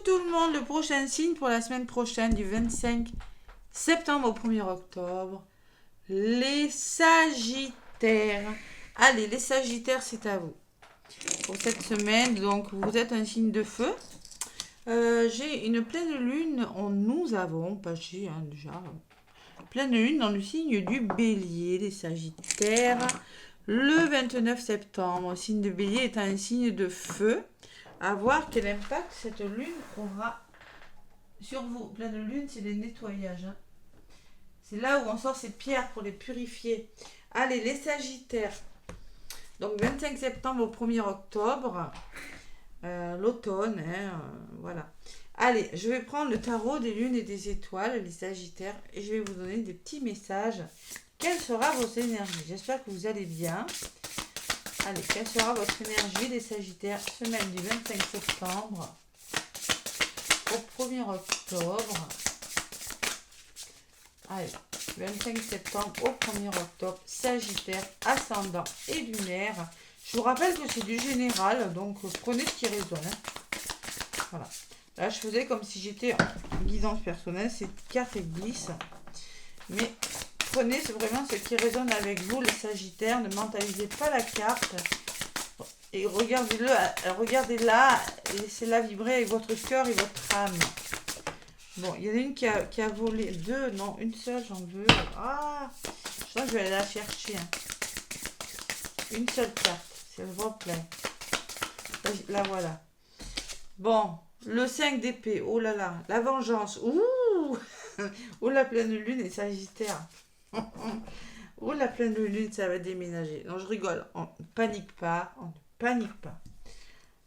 tout le monde, le prochain signe pour la semaine prochaine du 25 septembre au 1er octobre. Les Sagittaires. Allez, les Sagittaires, c'est à vous. Pour cette semaine, donc vous êtes un signe de feu. J'ai une pleine lune. Nous avons, pas j'ai déjà, pleine lune dans le signe du Bélier, les Sagittaires. Le 29 septembre, le signe de Bélier est un signe de feu. À voir quel impact cette lune aura sur vous. Pleine lune, c'est les nettoyages. C'est là où on sort ces pierres pour les purifier. Allez, les Sagittaires. Donc 25 septembre au 1er octobre. L'automne, voilà. Allez, je vais prendre le tarot des lunes et des étoiles, les Sagittaires, et je vais vous donner des petits messages. Quelle sera votre énergie? J'espère que vous allez bien. Allez, quelle sera votre énergie des Sagittaires, semaine du 25 septembre au 1er octobre. Allez, 25 septembre au 1er octobre, Sagittaire, ascendant et lunaire. Je vous rappelle que c'est du général, donc prenez ce qui résonne. Voilà. Là, je faisais comme si j'étais en guidance personnelle, c'est carte et glisse. Mais prenez vraiment ce qui résonne avec vous, les Sagittaires. Ne mentalisez pas la carte. Et regardez-la et laissez-la vibrer avec votre cœur et votre âme. Bon, il y en a une qui a volé. Deux, non, une seule, j'en veux. Ah, je pense que je vais aller la chercher. Une seule carte, c'est le replay. La voilà. Bon, le 5 d'épée, oh là là, la vengeance. Ouh, oh la pleine lune et Sagittaire. Oh la pleine lune, ça va déménager. Non, je rigole, on ne panique pas, on ne panique pas.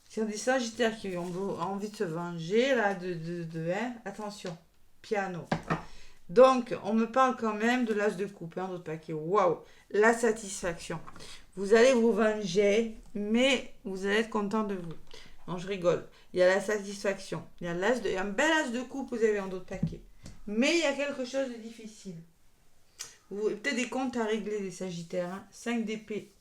C'est des Sagittaires qui ont envie de se venger, là, attention, piano. Donc, on me parle quand même de l'as de coupe, d'autres paquets. Waouh, la satisfaction. Vous allez vous venger, mais vous allez être content de vous. Non, je rigole. Il y a la satisfaction. Il y a un bel as de coupe, vous avez en d'autres paquets. Mais il y a quelque chose de difficile. Vous avez peut-être des comptes à régler, les Sagittaires. 5 d'épée.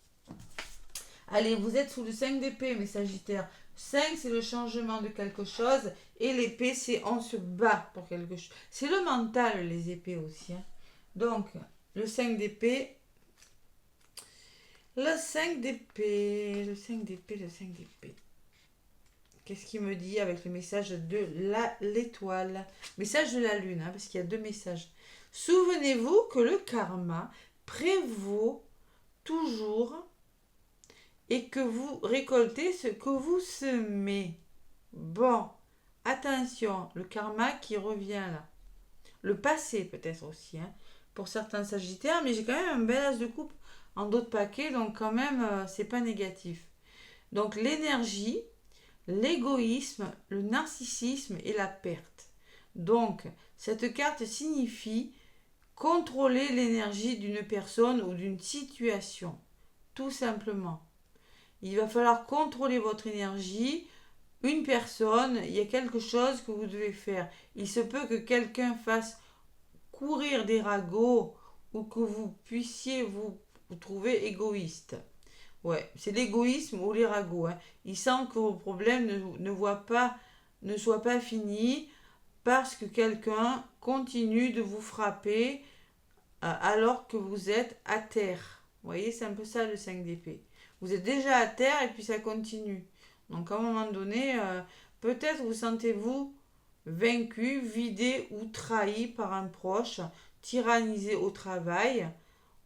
Allez, vous êtes sous le 5 d'épée, mes Sagittaires. 5, c'est le changement de quelque chose. Et l'épée, c'est on se bat pour quelque chose. C'est le mental, les épées aussi. Donc, le 5 d'épée. Le 5 d'épée. Le 5 d'épée, le 5 d'épée. Qu'est-ce qu'il me dit avec le message de l'étoile? Message de la lune, parce qu'il y a deux messages. Souvenez-vous que le karma prévaut toujours et que vous récoltez ce que vous semez. Bon, attention, le karma qui revient là. Le passé peut-être aussi, pour certains Sagittaires, mais j'ai quand même un bel as de coupe en d'autres paquets, donc quand même, c'est pas négatif. Donc l'énergie, l'égoïsme, le narcissisme et la perte. Donc, cette carte signifie contrôler l'énergie d'une personne ou d'une situation, tout simplement. Il va falloir contrôler votre énergie. Une personne, il y a quelque chose que vous devez faire. Il se peut que quelqu'un fasse courir des ragots ou que vous puissiez vous trouver égoïste. Ouais, c'est l'égoïsme ou les ragots. Il sent que vos problèmes ne soient pas finis parce que quelqu'un continue de vous frapper alors que vous êtes à terre. Vous voyez, c'est un peu ça le 5 d'épée. Vous êtes déjà à terre et puis ça continue. Donc à un moment donné, peut-être vous sentez-vous vaincu, vidé ou trahi par un proche, tyrannisé au travail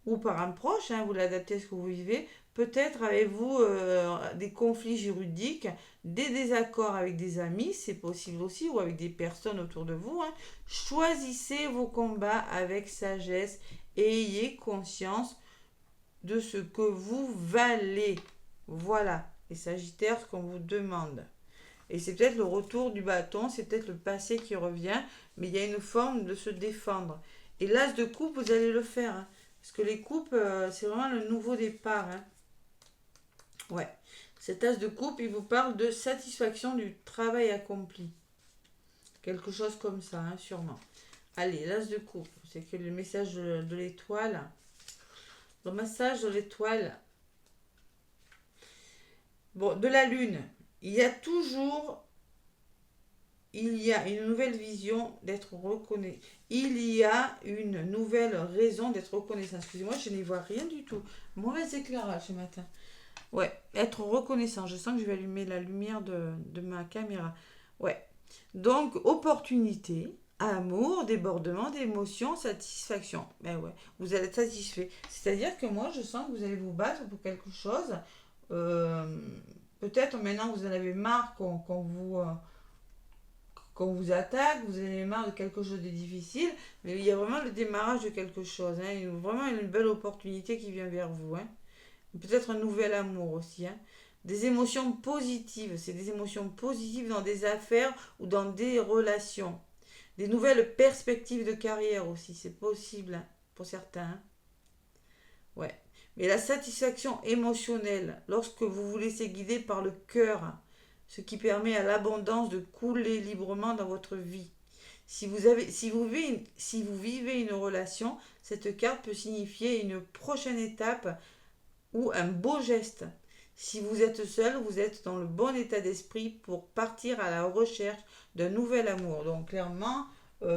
ou par un proche, vous l'adaptez à ce que vous vivez. Peut-être avez-vous des conflits juridiques, des désaccords avec des amis, c'est possible aussi, ou avec des personnes autour de vous. Choisissez vos combats avec sagesse et ayez conscience de ce que vous valez. Voilà, les Sagittaires, ce qu'on vous demande. Et c'est peut-être le retour du bâton, c'est peut-être le passé qui revient, mais il y a une forme de se défendre. Et l'as de coupe, vous allez le faire. Parce que les coupes, c'est vraiment le nouveau départ. Ouais. Cet as de coupe, il vous parle de satisfaction du travail accompli. Quelque chose comme ça, sûrement. Allez, l'as de coupe, c'est que le message de l'étoile. Le message de l'étoile. Bon, de la lune. Il y a toujours il y a une nouvelle vision d'être reconnaissant. Il y a une nouvelle raison d'être reconnaissant. Excusez-moi, je n'y vois rien du tout. Mauvais éclairage ce matin. Ouais, être reconnaissant. Je sens que je vais allumer la lumière de ma caméra. Ouais. Donc, opportunité, amour, débordement d'émotions, satisfaction. Ben ouais, vous allez être satisfait. C'est-à-dire que moi, je sens que vous allez vous battre pour quelque chose. Euh, Peut-être maintenant vous en avez marre qu'on vous attaque, vous en avez marre de quelque chose de difficile, mais il y a vraiment le démarrage de quelque chose. Hein, vraiment une belle opportunité qui vient vers vous. Hein. Peut-être un nouvel amour aussi. Hein. Des émotions positives, c'est des émotions positives dans des affaires ou dans des relations. Des nouvelles perspectives de carrière aussi, c'est possible hein, pour certains. Hein. Ouais. Mais la satisfaction émotionnelle, lorsque vous vous laissez guider par le cœur, ce qui permet à l'abondance de couler librement dans votre vie. Si vous vivez une relation, cette carte peut signifier une prochaine étape ou un beau geste. Si vous êtes seul, vous êtes dans le bon état d'esprit pour partir à la recherche d'un nouvel amour. Donc clairement,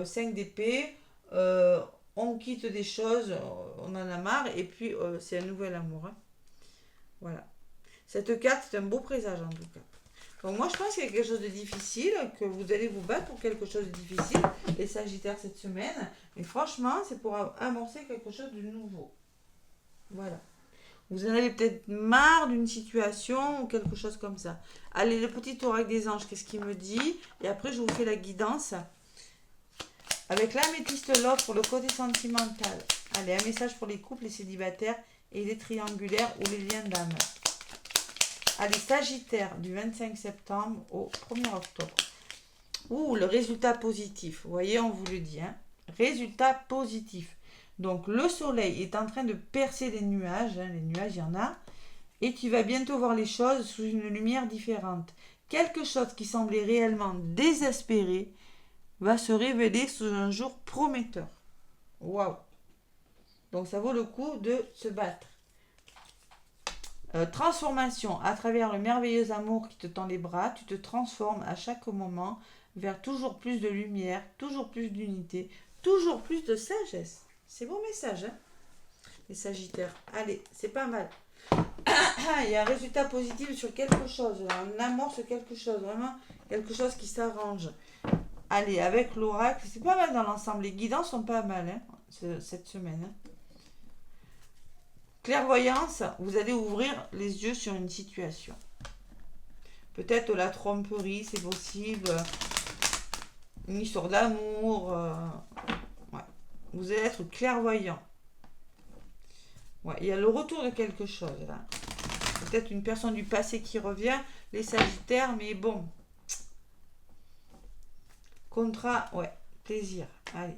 5 d'épée, on quitte des choses, on en a marre, et puis c'est un nouvel amour. Hein. Voilà. Cette carte, c'est un beau présage en tout cas. Donc moi, je pense qu'il y a quelque chose de difficile, que vous allez vous battre pour quelque chose de difficile, les Sagittaires cette semaine. Mais franchement, c'est pour amorcer quelque chose de nouveau. Voilà. Vous en avez peut-être marre d'une situation ou quelque chose comme ça. Allez, le petit oracle des anges, qu'est-ce qu'il me dit? Et après, je vous fais la guidance. Avec l'améthyste love pour le côté sentimental. Allez, un message pour les couples, les célibataires et les triangulaires ou les liens d'âme. Allez, Sagittaire, du 25 septembre au 1er octobre. Ouh, le résultat positif. Vous voyez, on vous le dit. Hein. Résultat positif. Donc, le soleil est en train de percer les nuages. Hein, les nuages, il y en a. Et tu vas bientôt voir les choses sous une lumière différente. Quelque chose qui semblait réellement désespéré va se révéler sous un jour prometteur. Waouh! Donc, ça vaut le coup de se battre. Transformation. À travers le merveilleux amour qui te tend les bras, tu te transformes à chaque moment vers toujours plus de lumière, toujours plus d'unité, toujours plus de sagesse. C'est beau message, hein, les Sagittaires. Allez, c'est pas mal. Il y a un résultat positif sur quelque chose, un amour sur quelque chose, vraiment quelque chose qui s'arrange. Allez, avec l'oracle, c'est pas mal dans l'ensemble. Les guidances sont pas mal hein, cette semaine. Hein. Clairvoyance, vous allez ouvrir les yeux sur une situation. Peut-être la tromperie, c'est possible. Une histoire d'amour. Ouais. Vous allez être clairvoyant. Ouais, il y a le retour de quelque chose là. Peut-être une personne du passé qui revient, les Sagittaires, mais bon. Contrat, ouais, plaisir. Allez.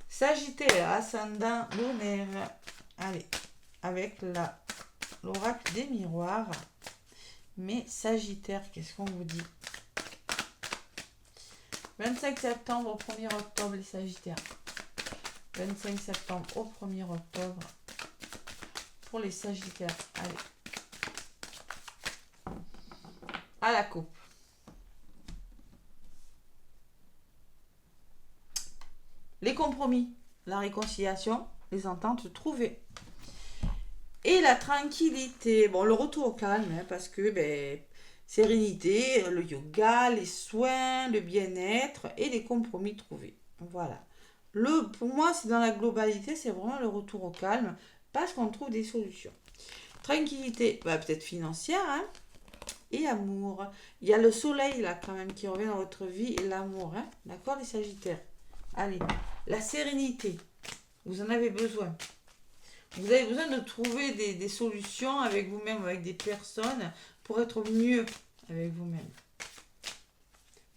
Sagittaire, ascendant lunaire. Allez, avec l'oracle des miroirs. Mais Sagittaire, qu'est-ce qu'on vous dit? 25 septembre au 1er octobre, les Sagittaires. 25 septembre au 1er octobre pour les Sagittaires. Allez. À la coupe. Les compromis, la réconciliation, les ententes trouvées. Et la tranquillité. Bon, le retour au calme, hein, parce que sérénité, le yoga, les soins, le bien-être et les compromis trouvés. Voilà. Pour moi, c'est dans la globalité, c'est vraiment le retour au calme, parce qu'on trouve des solutions. Tranquillité, peut-être financière, hein, et amour. Il y a le soleil, là, quand même, qui revient dans votre vie, et l'amour, hein. D'accord, les Sagittaires? Allez, la sérénité, vous en avez besoin. Vous avez besoin de trouver des solutions avec vous-même, avec des personnes, pour être mieux avec vous-même.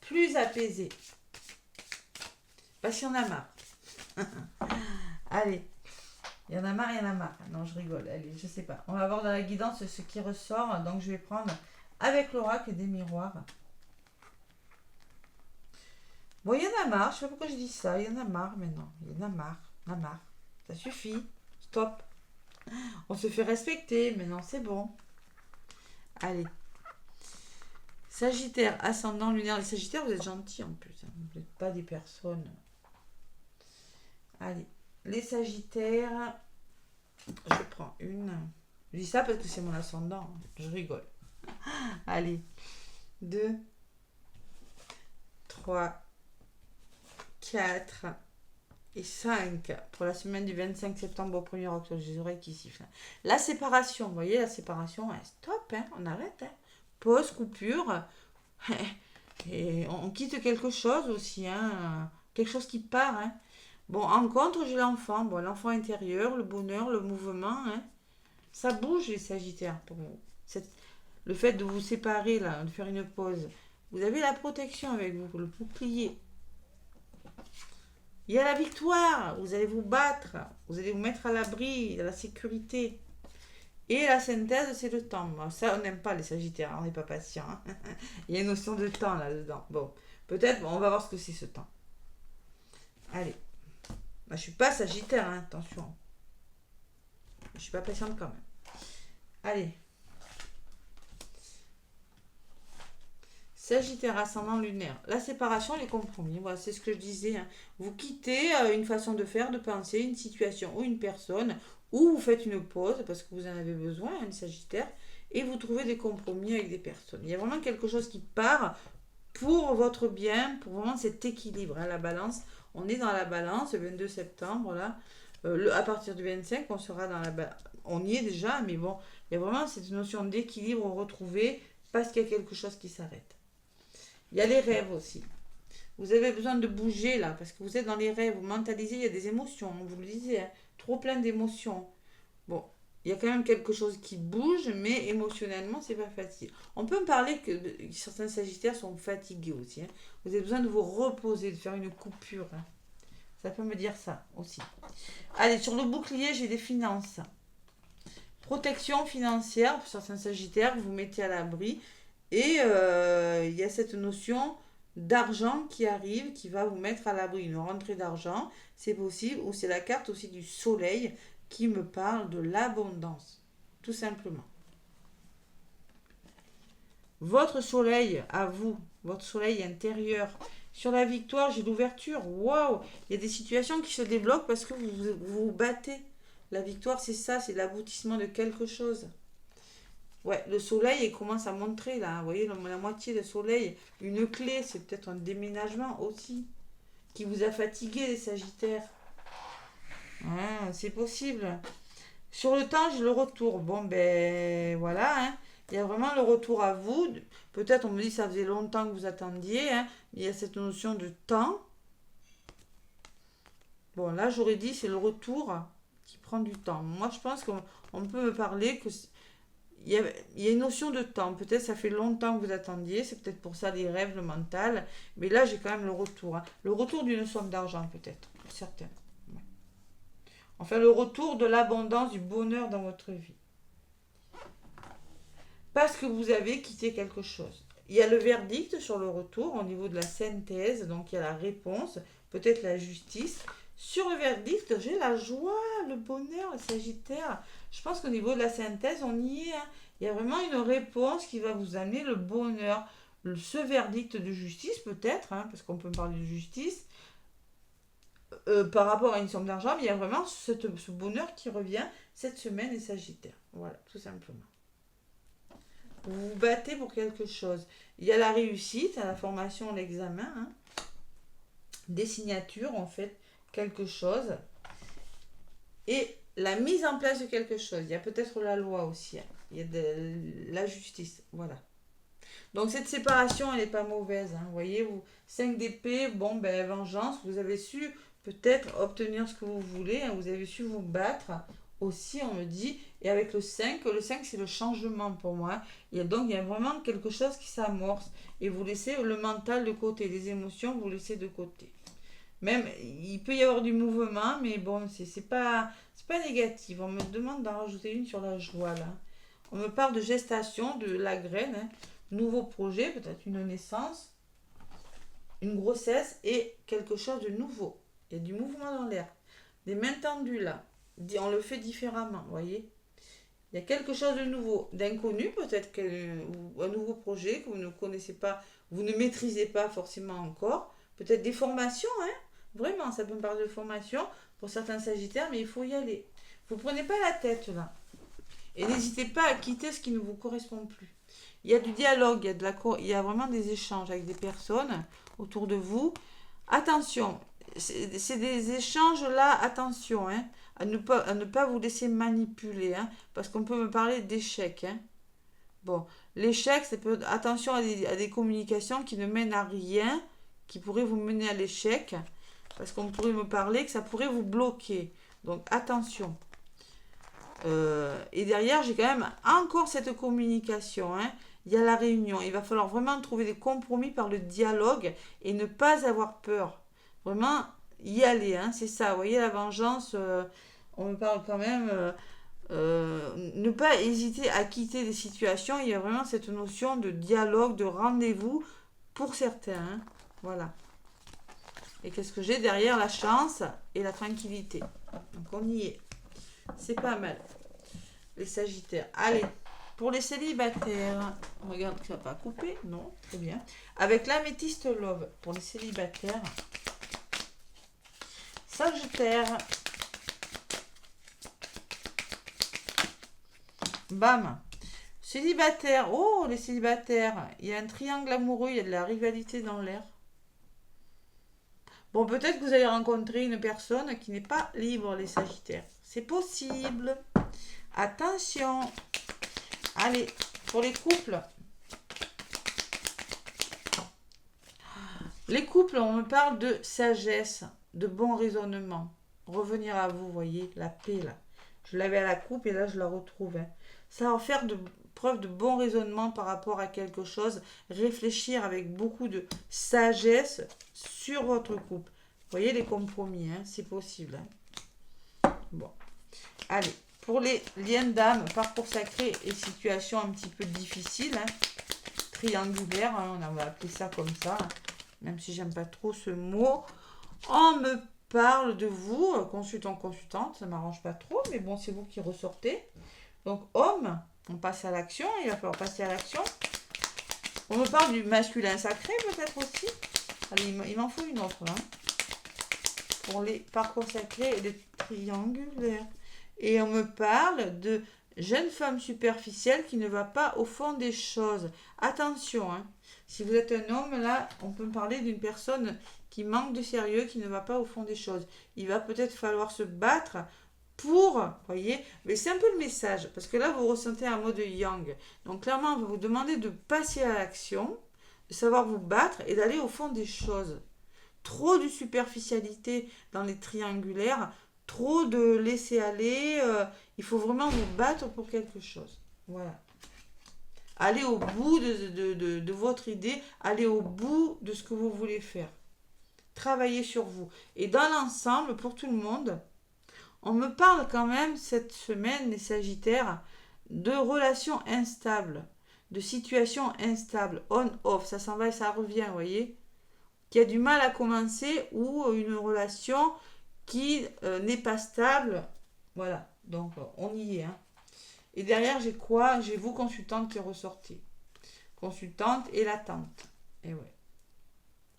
Plus apaisé. Parce qu'il y en a marre. Allez, il y en a marre, il y en a marre. Non, je rigole. Allez, je sais pas. On va voir dans la guidance ce qui ressort. Donc, je vais prendre avec l'oracle des miroirs. Bon, il y en a marre. Je sais pas pourquoi je dis ça. Il y en a marre maintenant. Il y en a marre. Il y en a marre. Ça suffit. Stop. On se fait respecter. Maintenant, c'est bon. Allez. Sagittaire, ascendant lunaire. Les Sagittaires, vous êtes gentils en plus. Hein. Vous n'êtes pas des personnes. Allez, les Sagittaires. Je prends une. Je dis ça parce que c'est mon ascendant. Je rigole. Allez. 2, 3, 4 et 5 pour la semaine du 25 septembre au 1er octobre. J'ai les oreilles qui sifflent. La séparation, vous voyez, la séparation, stop, hein, on arrête. Hein. Pause, coupure. Et on quitte quelque chose aussi, hein, quelque chose qui part. Hein. Bon, en contre, j'ai l'enfant. Bon, l'enfant intérieur, le bonheur, le mouvement. Hein. Ça bouge, les Sagittaires, pour vous. Le fait de vous séparer, là, de faire une pause. Vous avez la protection avec vous, le bouclier. Il y a la victoire, vous allez vous battre, vous allez vous mettre à l'abri, à la sécurité. Et la synthèse, c'est le temps. Ça, on n'aime pas les Sagittaires, on n'est pas patient. Hein. Il y a une notion de temps là-dedans. Bon, peut-être, on va voir ce que c'est ce temps. Allez. Je ne suis pas Sagittaire, hein, attention. Je ne suis pas patiente quand même. Allez. Sagittaire, ascendant lunaire. La séparation, les compromis. Voilà, c'est ce que je disais. Hein. Vous quittez une façon de faire, de penser, une situation ou une personne, ou vous faites une pause parce que vous en avez besoin, un Sagittaire, et vous trouvez des compromis avec des personnes. Il y a vraiment quelque chose qui part pour votre bien, pour vraiment cet équilibre. Hein, la balance, on est dans la balance le 22 septembre, là. À partir du 25, on sera dans la balance. On y est déjà, mais bon, il y a vraiment cette notion d'équilibre retrouvée parce qu'il y a quelque chose qui s'arrête. Il y a les rêves aussi. Vous avez besoin de bouger là, parce que vous êtes dans les rêves, vous mentalisez, il y a des émotions, vous le disiez, hein, trop plein d'émotions. Bon, il y a quand même quelque chose qui bouge, mais émotionnellement, c'est pas facile. On peut me parler que certains Sagittaires sont fatigués aussi. Hein. Vous avez besoin de vous reposer, de faire une coupure. Hein. Ça peut me dire ça aussi. Allez, sur le bouclier, j'ai des finances. Protection financière, pour certains Sagittaires, vous vous mettez à l'abri. Et il y a cette notion d'argent qui arrive, qui va vous mettre à l'abri. Une rentrée d'argent, c'est possible. Ou c'est la carte aussi du soleil qui me parle de l'abondance. Tout simplement. Votre soleil à vous, votre soleil intérieur. Sur la victoire, j'ai l'ouverture. Waouh! Il y a des situations qui se débloquent parce que vous vous battez. La victoire, c'est ça, c'est l'aboutissement de quelque chose. Ouais, le soleil, il commence à montrer là. Vous voyez, la moitié du soleil. Une clé, c'est peut-être un déménagement aussi. Qui vous a fatigué, les Sagittaires. Ah, c'est possible. Sur le temps, j'ai le retour. Bon, ben voilà. Hein. Il y a vraiment le retour à vous. Peut-être on me dit que ça faisait longtemps que vous attendiez. Hein. Il y a cette notion de temps. Bon, là, j'aurais dit c'est le retour qui prend du temps. Moi, je pense qu'on peut me parler que il y a une notion de temps. Peut-être ça fait longtemps que vous attendiez. C'est peut-être pour ça les rêves, le mental. Mais là, j'ai quand même le retour. Hein. Le retour d'une somme d'argent, peut-être. Pour certains. Ouais. Enfin, le retour de l'abondance, du bonheur dans votre vie. Parce que vous avez quitté quelque chose. Il y a le verdict sur le retour au niveau de la synthèse. Donc, il y a la réponse. Peut-être la justice. Sur le verdict, j'ai la joie, le bonheur, le Sagittaire. Je pense qu'au niveau de la synthèse, on y est. Hein. Il y a vraiment une réponse qui va vous amener le bonheur. Ce verdict de justice, peut-être, hein, parce qu'on peut parler de justice, par rapport à une somme d'argent, mais il y a vraiment ce bonheur qui revient cette semaine, les Sagittaires. Voilà, tout simplement. Vous vous battez pour quelque chose. Il y a la réussite, à la formation, l'examen, hein. Des signatures, en fait, quelque chose. Et la mise en place de quelque chose. Il y a peut-être la loi aussi. Hein. Il y a de la justice. Voilà. Donc cette séparation, elle n'est pas mauvaise. Hein. Vous voyez, 5 d'épée, bon, ben vengeance. Vous avez su peut-être obtenir ce que vous voulez. Hein. Vous avez su vous battre aussi, on me dit. Et avec le 5 c'est le changement pour moi. Donc il y a vraiment quelque chose qui s'amorce. Et vous laissez le mental de côté. Les émotions, vous laissez de côté. Même, il peut y avoir du mouvement, mais bon, c'est pas négatif. On me demande d'en rajouter une sur la joie, là. On me parle de gestation, de la graine, hein. Nouveau projet, peut-être une naissance, une grossesse et quelque chose de nouveau. Il y a du mouvement dans l'air. Des mains tendues, là. On le fait différemment, vous voyez. Il y a quelque chose de nouveau, d'inconnu peut-être, ou un nouveau projet que vous ne connaissez pas, vous ne maîtrisez pas forcément encore. Peut-être des formations, hein. Vraiment, ça peut me parler de formation pour certains sagittaires, mais il faut y aller. Vous ne prenez pas la tête là. Et n'hésitez pas à quitter ce qui ne vous correspond plus. Il y a du dialogue, il y a vraiment des échanges avec des personnes autour de vous. Attention, c'est des échanges là, attention, hein, à ne pas vous laisser manipuler, hein, parce qu'on peut me parler d'échec. Hein. Bon, l'échec, attention à des communications qui ne mènent à rien, qui pourraient vous mener à l'échec, parce qu'on pourrait me parler que ça pourrait vous bloquer. Donc attention. Et derrière, j'ai quand même encore cette communication. Hein. Il y a la réunion. Il va falloir vraiment trouver des compromis par le dialogue et ne pas avoir peur. Vraiment y aller. Hein. C'est ça. Vous voyez, la vengeance, on me parle quand même. Ne pas hésiter à quitter des situations. Il y a vraiment cette notion de dialogue, de rendez-vous pour certains. Hein. Voilà. Et qu'est-ce que j'ai derrière? La chance et la tranquillité. Donc on y est. C'est pas mal. Les sagittaires. Allez, pour les célibataires. Regarde que ça n'a pas coupé. Non, très bien. Avec l'améthyste love. Pour les célibataires. Sagittaire. Bam. Célibataire. Oh, les célibataires. Il y a un triangle amoureux. Il y a de la rivalité dans l'air. Bon, peut-être que vous allez rencontrer une personne qui n'est pas libre, les sagittaires. C'est possible. Attention. Allez, pour les couples. Les couples, on me parle de sagesse, de bon raisonnement. Revenir à vous, voyez, la paix là. Je l'avais à la coupe et là je la retrouve. Hein. Ça va faire preuve de bon raisonnement par rapport à quelque chose. Réfléchir avec beaucoup de sagesse sur votre couple. Vous voyez les compromis, hein, c'est possible. Hein. Bon, allez. Pour les liens d'âme, parcours sacré et situation un petit peu difficile, hein, triangulaire, hein, on va appeler ça comme ça, hein, même si j'aime pas trop ce mot. On me parle de vous, consultante, ça m'arrange pas trop, mais bon, c'est vous qui ressortez. Donc, homme, on passe à l'action, il va falloir passer à l'action. On me parle du masculin sacré peut-être aussi. Allez, il m'en faut une autre là. Pour les parcours sacrés et les triangulaires. Et on me parle de jeune femme superficielle qui ne va pas au fond des choses. Attention, hein. Si vous êtes un homme, là, on peut me parler d'une personne qui manque de sérieux, qui ne va pas au fond des choses. Il va peut-être falloir se battre pour, voyez, mais c'est un peu le message, parce que là, vous ressentez un mode yang. Donc, clairement, on va vous demander de passer à l'action, de savoir vous battre et d'aller au fond des choses. Trop de superficialité dans les triangulaires, trop de laisser aller, il faut vraiment vous battre pour quelque chose. Voilà. Allez au bout de votre idée, allez au bout de ce que vous voulez faire. Travaillez sur vous. Et dans l'ensemble, pour tout le monde, on me parle quand même cette semaine, les Sagittaires, de relations instables, de situations instables, on-off, ça s'en va et ça revient, vous voyez, qui a du mal à commencer ou une relation qui n'est pas stable. Voilà, donc on y est. Hein. Et derrière, j'ai quoi? J'ai vous, consultante, qui ressortez. Consultante et l'attente. Et ouais.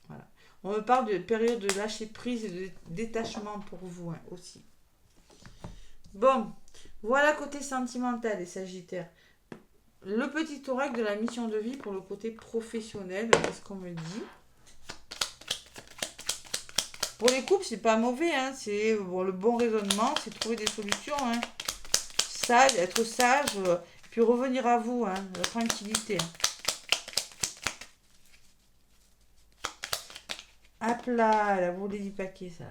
Voilà. On me parle de période de lâcher prise et de détachement pour vous hein, aussi. Bon, voilà côté sentimental les Sagittaires. Le petit oracle de la mission de vie pour le côté professionnel, c'est ce qu'on me dit. Pour les couples, c'est pas mauvais, hein. C'est bon, le bon raisonnement, c'est trouver des solutions. Hein. Sage, être sage, puis revenir à vous, hein, la tranquillité. Hop là, la volée du paquet, ça.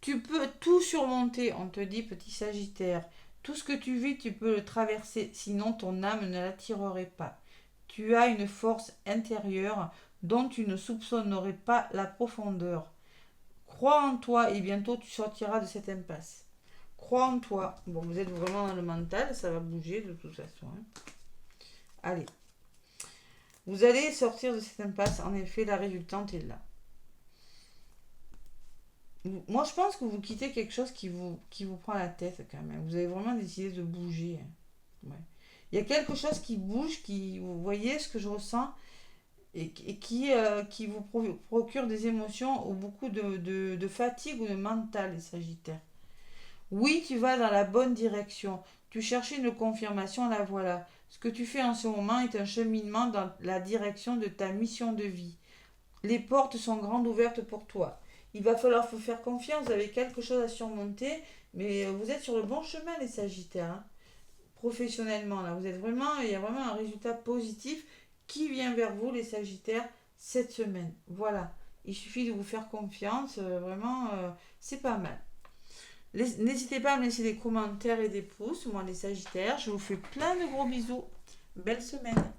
Tu peux tout surmonter, on te dit, petit Sagittaire. Tout ce que tu vis, tu peux le traverser, sinon ton âme ne l'attirerait pas. Tu as une force intérieure dont tu ne soupçonnerais pas la profondeur. Crois en toi et bientôt tu sortiras de cette impasse. Crois en toi. Bon, vous êtes vraiment dans le mental, ça va bouger de toute façon. Hein. Allez. Vous allez sortir de cette impasse. En effet, la résultante est là. Moi, je pense que vous quittez quelque chose qui vous prend la tête quand même. Vous avez vraiment décidé de bouger. Hein. Ouais. Il y a quelque chose qui bouge, vous voyez ce que je ressens, et qui vous procure des émotions ou beaucoup de fatigue ou de mental, les Sagittaires. Oui, tu vas dans la bonne direction. Tu cherchais une confirmation, la voilà. Ce que tu fais en ce moment est un cheminement dans la direction de ta mission de vie. Les portes sont grandes ouvertes pour toi. Il va falloir vous faire confiance, vous avez quelque chose à surmonter, mais vous êtes sur le bon chemin, les Sagittaires, hein. Professionnellement, là, vous êtes vraiment, il y a vraiment un résultat positif qui vient vers vous, les Sagittaires, cette semaine. Voilà. Il suffit de vous faire confiance, vraiment, c'est pas mal. N'hésitez pas à me laisser des commentaires et des pouces, moi les Sagittaires. Je vous fais plein de gros bisous. Belle semaine.